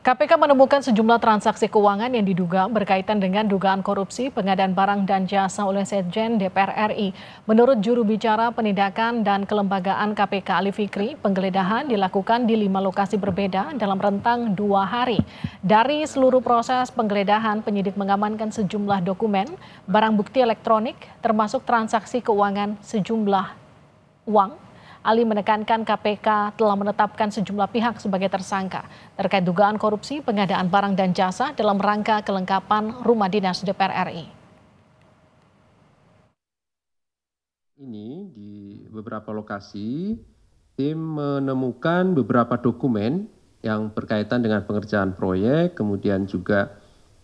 KPK menemukan sejumlah transaksi keuangan yang diduga berkaitan dengan dugaan korupsi pengadaan barang dan jasa oleh Sekjen DPR RI. Menurut juru bicara penindakan dan kelembagaan KPK Ali Fikri, penggeledahan dilakukan di 5 lokasi berbeda dalam rentang 2 hari. Dari seluruh proses penggeledahan, penyidik mengamankan sejumlah dokumen, barang bukti elektronik, termasuk transaksi keuangan sejumlah uang. Ali menekankan KPK telah menetapkan sejumlah pihak sebagai tersangka terkait dugaan korupsi pengadaan barang dan jasa dalam rangka kelengkapan rumah dinas DPR RI. Ini di beberapa lokasi, tim menemukan beberapa dokumen yang berkaitan dengan pengerjaan proyek, kemudian juga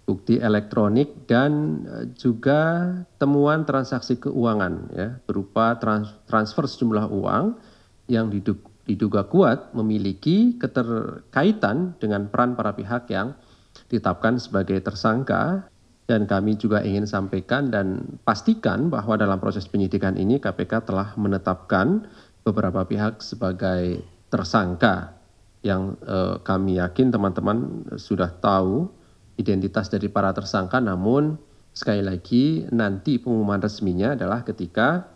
bukti elektronik dan juga temuan transaksi keuangan ya, berupa transfer sejumlah uang yang diduga kuat memiliki keterkaitan dengan peran para pihak yang ditetapkan sebagai tersangka. Dan kami juga ingin sampaikan dan pastikan bahwa dalam proses penyidikan ini KPK telah menetapkan beberapa pihak sebagai tersangka yang kami yakin teman-teman sudah tahu identitas dari para tersangka, namun sekali lagi nanti pengumuman resminya adalah ketika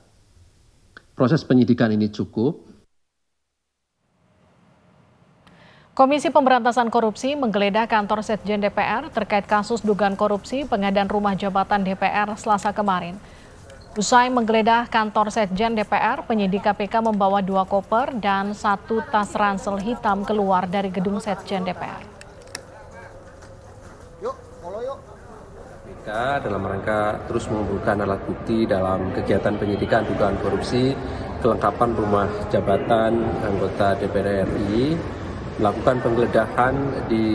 proses penyidikan ini cukup. Komisi Pemberantasan Korupsi menggeledah kantor Sekjen DPR terkait kasus dugaan korupsi pengadaan rumah jabatan DPR Selasa kemarin. Usai menggeledah kantor Sekjen DPR, penyidik KPK membawa 2 koper dan 1 tas ransel hitam keluar dari gedung Sekjen DPR. KPK dalam rangka terus mengumpulkan alat bukti dalam kegiatan penyidikan dugaan korupsi kelengkapan rumah jabatan anggota DPR RI, melakukan penggeledahan di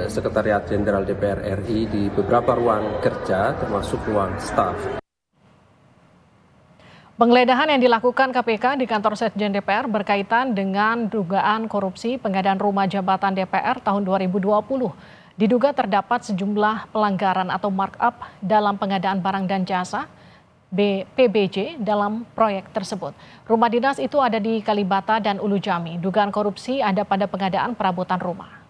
Sekretariat Jenderal DPR RI di beberapa ruang kerja termasuk ruang staf. Penggeledahan yang dilakukan KPK di kantor Sekjen DPR berkaitan dengan dugaan korupsi pengadaan rumah jabatan DPR tahun 2020. Diduga terdapat sejumlah pelanggaran atau markup dalam pengadaan barang dan jasa PBJ dalam proyek tersebut. Rumah dinas itu ada di Kalibata dan Ulu Jami. Dugaan korupsi ada pada pengadaan perabotan rumah.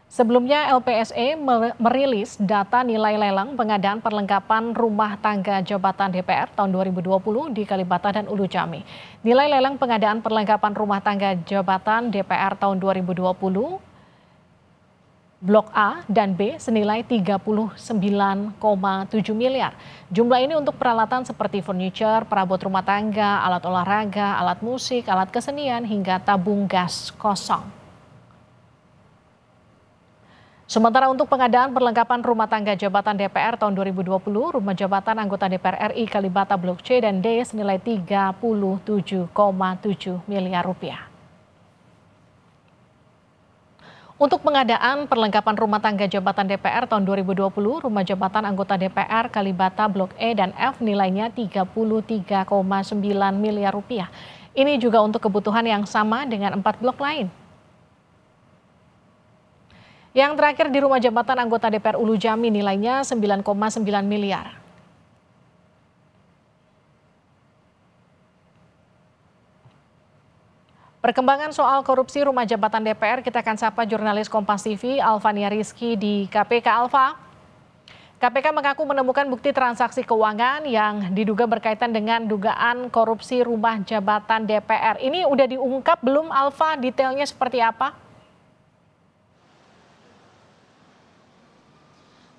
Sebelumnya LPSE merilis data nilai lelang pengadaan perlengkapan rumah tangga jabatan DPR tahun 2020 di Kalibata dan Ulu Jami. Nilai lelang pengadaan perlengkapan rumah tangga jabatan DPR tahun 2020 Blok A dan B senilai 39,7 miliar. Jumlah ini untuk peralatan seperti furniture, perabot rumah tangga, alat olahraga, alat musik, alat kesenian, hingga tabung gas kosong. Sementara untuk pengadaan perlengkapan rumah tangga jabatan DPR tahun 2020, rumah jabatan anggota DPR RI Kalibata Blok C dan D senilai 37,7 miliar rupiah. Untuk pengadaan perlengkapan rumah tangga jabatan DPR tahun 2020, rumah jabatan anggota DPR Kalibata Blok E dan F nilainya 33,9 miliar rupiah. Ini juga untuk kebutuhan yang sama dengan 4 blok lain. Yang terakhir di rumah jabatan anggota DPR Ulu Jami nilainya 9,9 miliar. Perkembangan soal korupsi rumah jabatan DPR, kita akan sapa jurnalis Kompas TV Alvania Rizky di KPK. Alfa, KPK mengaku menemukan bukti transaksi keuangan yang diduga berkaitan dengan dugaan korupsi rumah jabatan DPR. Ini udah diungkap belum, Alfa? Detailnya seperti apa?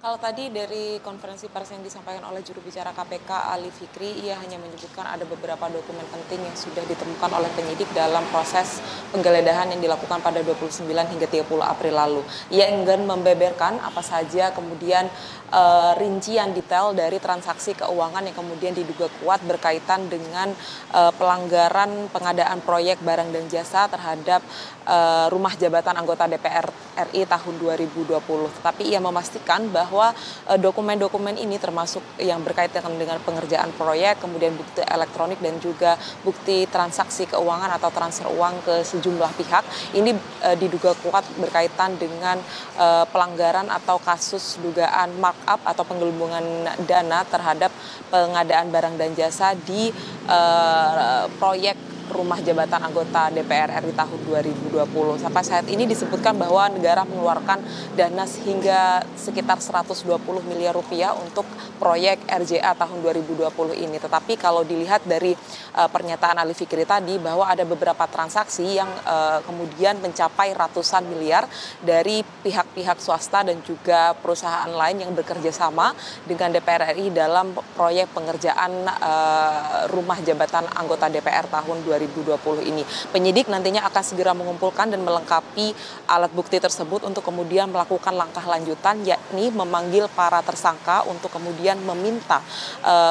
Kalau tadi dari konferensi pers yang disampaikan oleh juru bicara KPK Ali Fikri, ia hanya menyebutkan ada beberapa dokumen penting yang sudah ditemukan oleh penyidik dalam proses penggeledahan yang dilakukan pada 29 hingga 30 April lalu. Ia enggan membeberkan apa saja kemudian rincian detail dari transaksi keuangan yang kemudian diduga kuat berkaitan dengan pelanggaran pengadaan proyek barang dan jasa terhadap rumah jabatan anggota DPR RI tahun 2020. Tetapi ia memastikan bahwa dokumen-dokumen ini termasuk yang berkaitan dengan pengerjaan proyek, kemudian bukti elektronik dan juga bukti transaksi keuangan atau transfer uang ke sejumlah pihak. Ini diduga kuat berkaitan dengan pelanggaran atau kasus dugaan markup atau penggelembungan dana terhadap pengadaan barang dan jasa di proyek rumah jabatan anggota DPR RI tahun 2020. Sampai saat ini disebutkan bahwa negara mengeluarkan dana hingga sekitar 120 miliar rupiah untuk proyek RJA tahun 2020 ini. Tetapi kalau dilihat dari pernyataan Ali Fikri tadi bahwa ada beberapa transaksi yang kemudian mencapai ratusan miliar dari pihak-pihak swasta dan juga perusahaan lain yang bekerja sama dengan DPR RI dalam proyek pengerjaan rumah jabatan anggota DPR tahun 2020 ini. Penyidik nantinya akan segera mengumpulkan dan melengkapi alat bukti tersebut untuk kemudian melakukan langkah lanjutan, yakni memanggil para tersangka untuk kemudian meminta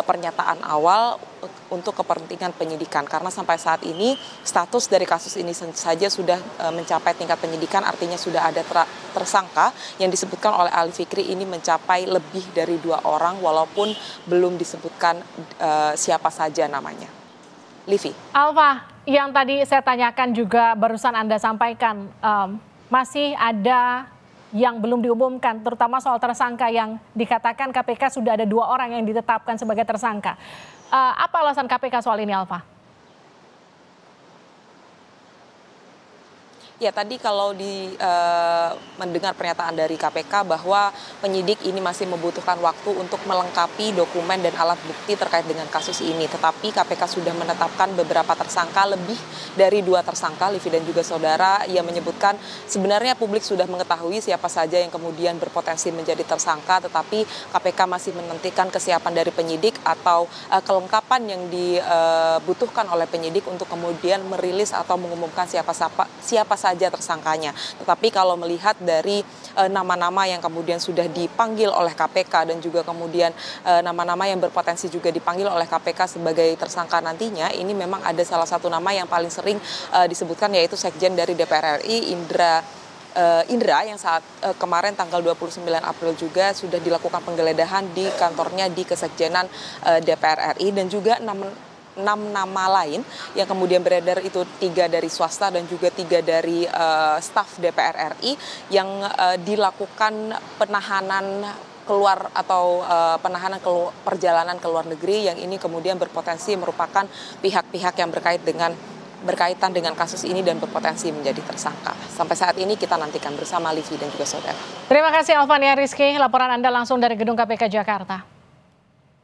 pernyataan awal untuk kepentingan penyidikan. Karena sampai saat ini status dari kasus ini saja sudah mencapai tingkat penyidikan, artinya sudah ada tersangka yang disebutkan oleh Ali Fikri ini mencapai lebih dari 2 orang walaupun belum disebutkan siapa saja namanya. Livi. Alfa, yang tadi saya tanyakan juga barusan Anda sampaikan, masih ada yang belum diumumkan, terutama soal tersangka yang dikatakan KPK sudah ada 2 orang yang ditetapkan sebagai tersangka. Apa alasan KPK soal ini, Alfa? Ya, tadi kalau mendengar pernyataan dari KPK bahwa penyidik ini masih membutuhkan waktu untuk melengkapi dokumen dan alat bukti terkait dengan kasus ini. Tetapi KPK sudah menetapkan beberapa tersangka, lebih dari 2 tersangka, Livi dan juga saudara. Ia menyebutkan sebenarnya publik sudah mengetahui siapa saja yang kemudian berpotensi menjadi tersangka, tetapi KPK masih menantikan kesiapan dari penyidik atau kelengkapan yang dibutuhkan oleh penyidik untuk kemudian merilis atau mengumumkan siapa saja tersangkanya. Tetapi kalau melihat dari nama-nama yang kemudian sudah dipanggil oleh KPK dan juga kemudian nama-nama yang berpotensi juga dipanggil oleh KPK sebagai tersangka nantinya, ini memang ada salah satu nama yang paling sering disebutkan, yaitu Sekjen dari DPR RI, Indra, yang saat kemarin tanggal 29 April juga sudah dilakukan penggeledahan di kantornya di Kesekjenan DPR RI, dan juga 6 nama lain yang kemudian beredar, itu 3 dari swasta dan juga 3 dari staf DPR RI yang dilakukan penahanan keluar atau penahanan perjalanan ke luar negeri, yang ini kemudian berpotensi merupakan pihak-pihak yang berkaitan dengan kasus ini dan berpotensi menjadi tersangka. Sampai saat ini kita nantikan bersama Livi dan juga saudara. Terima kasih Alfania Rizky, laporan Anda langsung dari Gedung KPK Jakarta.